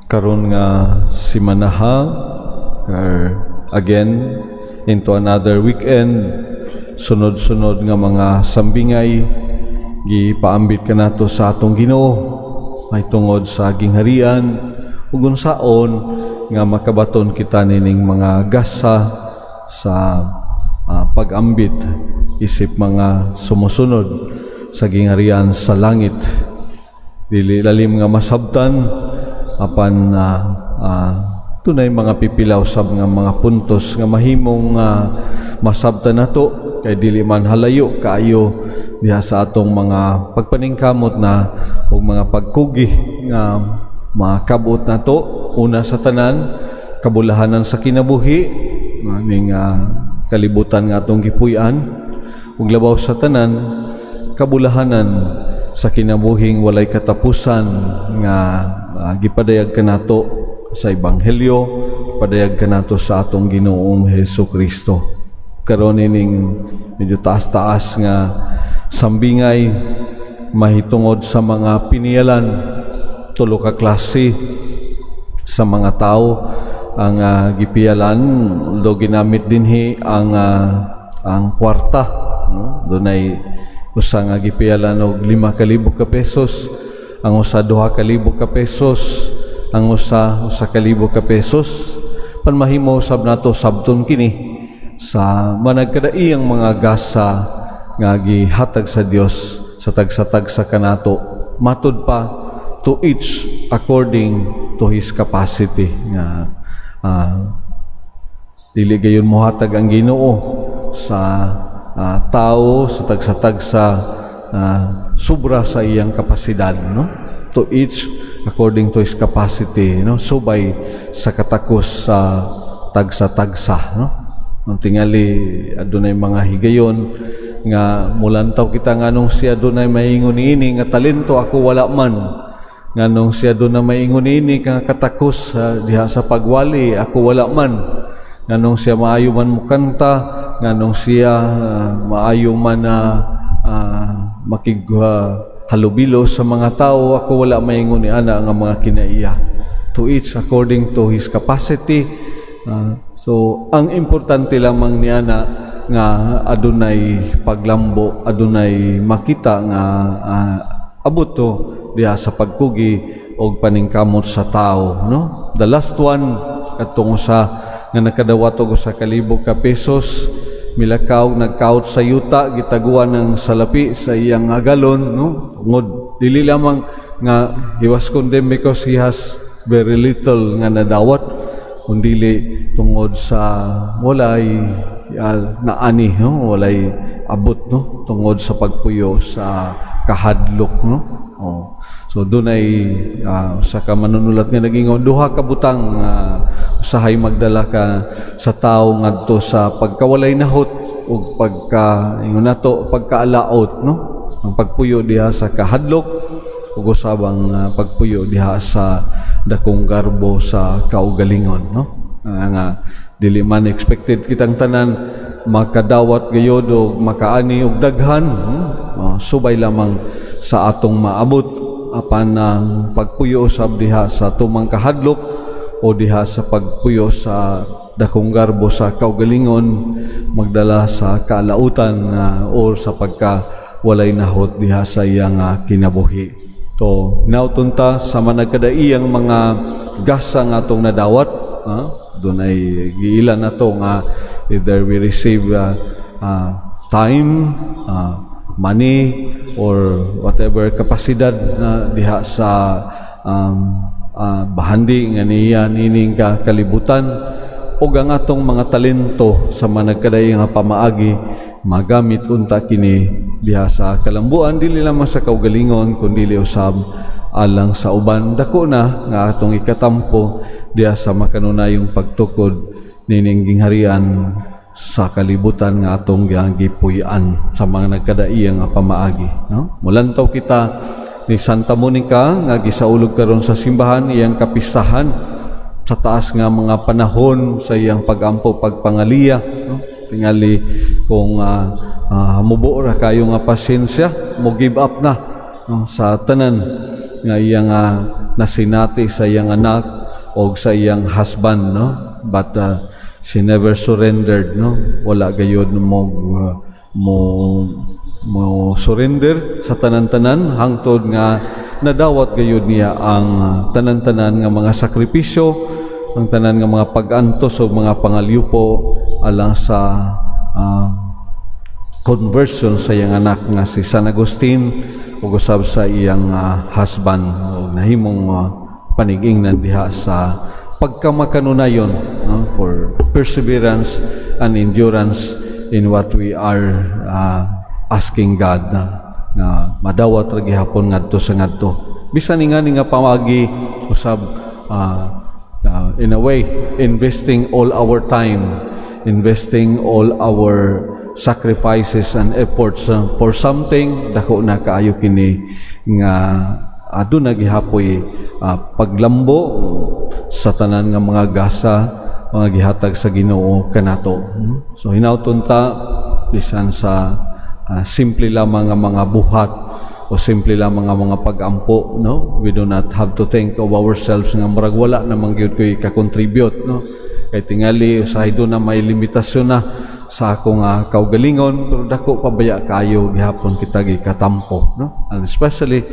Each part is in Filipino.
Karon nga si Manaha again into another weekend, sunod-sunod nga mga sambingay gipaambit ka nato sa atong Ginoo may tungod sa gingharian ug unsaon nga makabaton kita nining mga gasa sa pag-ambit isip mga sumusunod sa gingharian sa langit. Dili lalim nga masabtan apan tunay mga pipilaw sab nga mga puntos nga mahimong masabtan nato kay dili man halayo kaayo diha sa atong mga pagpaningkamot na ug mga pagkugi nga makabot nato una sa tanan kabulahanan sa kinabuhi ning kalibutan nga atong gipuy-an ug labaw sa tanan kabulahanan sa kinabuhing walay katapusan nga gipadayag kanato sa ebanghelyo, padayag kanato sa atong Ginoong Hesukristo. Karon ining medyo taas-taas nga sambingay mahitungod sa mga piniyalan, tulo ka klase sa mga tao ang gipiyalan, do ginamit dinhi ang kwarta, no? Dunay usa nga gipiyalan og 5,000 ka pesos, ang usa 2,000 ka pesos, ang usa 1,000 ka pesos. Panmahimo sab nato sabton kini sa managkadaiyang mga gasa nga gihatag sa Dios sa tagsa-tagsa kanato matud pa to each according to his capacity nga dili gayon mohatag ang Ginoo sa tao sa tagsa-tagsa sobra sa iyang kapasidad, no? To each according to his capacity, no? Subay sa katakos sa tagsa-tagsa, no? Nung tingali adunay mga higayon nga mulantaw kita nganong siya adunay maingon ini nga talento ako wala man, nganong siya adunay maingon ini nga katakos diha sa pagwali ako wala man, nganong siya maayo man mo kanta, nganong siya maayo man halubilo sa mga tao ako wala maingon ni ana nga mga kinaiya. To each according to his capacity. So ang importante lamang ni ana nga adunay paglambo, adunay makita nga abot to diha sa pagkugi og paningkamot sa tao, no? The last one katong usa nga nakadawat og 1,000 ka pesos, milakaw nagkaut sa yuta, gitaguan ng salapi sa iyang galon, no? Ngod dili lamang nga he was condemned because he has very little nga nadawat, kundili tungod sa walay naani, no? Walay abot, no? Tungod sa pagpuyo sa kahadlok, no? So dunay sa ka manunulat nga naging duha ka butang usahay magdala ka sa tao ngadto sa pagkawalay nahot ug ingon nato pagkaalaot, no? Ang pagpuyo diha sa kahadlok ug usabang pagpuyo diha sa dakong garbo sa kaugalingon, no? Nga dili man expected kitang tanan makadawat gayod og makaani og daghan, subay lamang sa atong maabot apan ang pagpuyo usab diha sa tumang kahadlok o diha sa pagpuyo sa dakong garbo sa kaugalingon magdala sa kalautan o sa pagka walay nahot diha sa iyang kinabuhi. To nautunta sa managkadaiyang mga gasa nga atong nadawat, doon ay giilan na to nga either we receive time, money, or whatever kapasidad na diha sa bahandi nga niya nining kalibutan o ang atong mga talento sa managkadaiyang pamaagi magamit unta kini diha sa kalambuan, dili lamang sa kaugalingon kundi usab alang sa uban dako na nga atong ikatampo diha sa makanunayong pagtukod nining gingharian sa kalibutan nga atong gipuy-an sa mga nagkadaiyang pamaagi, no? Mulantaw kita ni Santa Monica nga gisaulog karon sa simbahan iyang kapistahan sa taas nga mga panahon sa iyang pagampo pagpangaliya, no? Tingali kung mubo ra kayo nga pasensya mo give up na, no? Sa tanan nga iyang nasinati sa iyang anak o sa iyang husband, no? But she never surrendered, no? Wala gayud mo surrender sa tanan-tanan hangtod nga nadawat gayud niya ang tanan-tanan nga mga sakripisyo, ang tanan nga mga pag-antos o mga pangalyupo alang sa conversion sa iyang anak nga si San Agustin ug usab sa iyang husband ug nahimong panigingnan diha sa pagkamakanunayon, no? For perseverance and endurance in what we are asking God nga madawat ra gihapon ngadto sa ngadto. Bisan nga pamagi usab in a way investing all our time, investing all our sacrifices and efforts for something dako na kaayo kini nga aduna gihapoy paglambo sa tanan nga mga gasa mga gihatag sa Ginoo kanato. So hinauton ta bisan sa simple lamang nga mga buhat o simple lamang nga mga pag-ampo, no? We do not have to think of ourselves nga murag wala namang gyud koy ka-contribute, no? Kay tingali usahay do na may limitasyon na sa akong kaugalingon, pero dako pabaya kayo gihapon kita gikatampo, no? And especially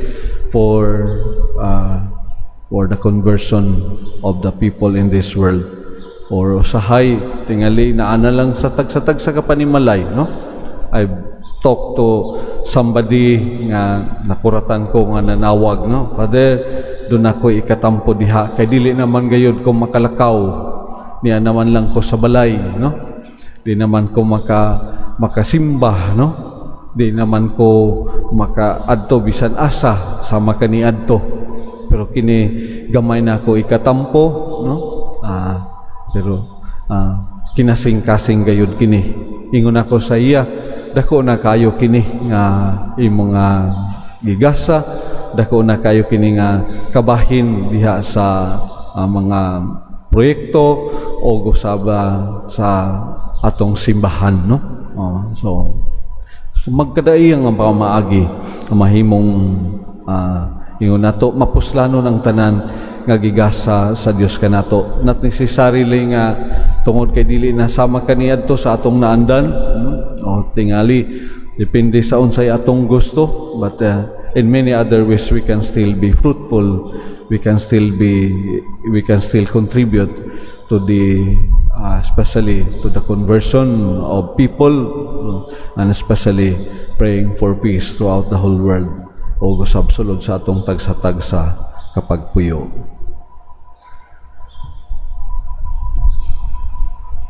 for the conversion of the people in this world. Or usahay tingali na ana lang sa tag sa kapanimalay, no? I've talked to somebody nga nakuratan ko nga nanawag, no? Father, doon ako ikatampo diha kay dili naman gayud ko makalakaw niya naman lang ko sa balay, no? Di naman ko makasimba, no? Di naman ko makaadto bisan asa sama kaniadto. Pero kini gamay na ako ikatampo, no? Pero kinasing-kasing gayud kini. Ingon ako sa iya, dako na kayo kini nga imong gigasa, dako na kayo kini nga kabahin diha sa mga proyekto o gusaba sa atong simbahan, no? So magkadai ang pamaagi mahimong ingon nato mapuslano ng tanan nga gigasa sa Dios kanato. Not necessarily nga tungod kay dili na sama kaniadto sa atong naandan, o tingali depende sa unsay atong gusto, but in many other ways we can still be fruitful, we can still contribute to the especially to the conversion of people, and especially praying for peace throughout the whole world o gusab sulod sa atong tagsa-tagsa kapag puyo.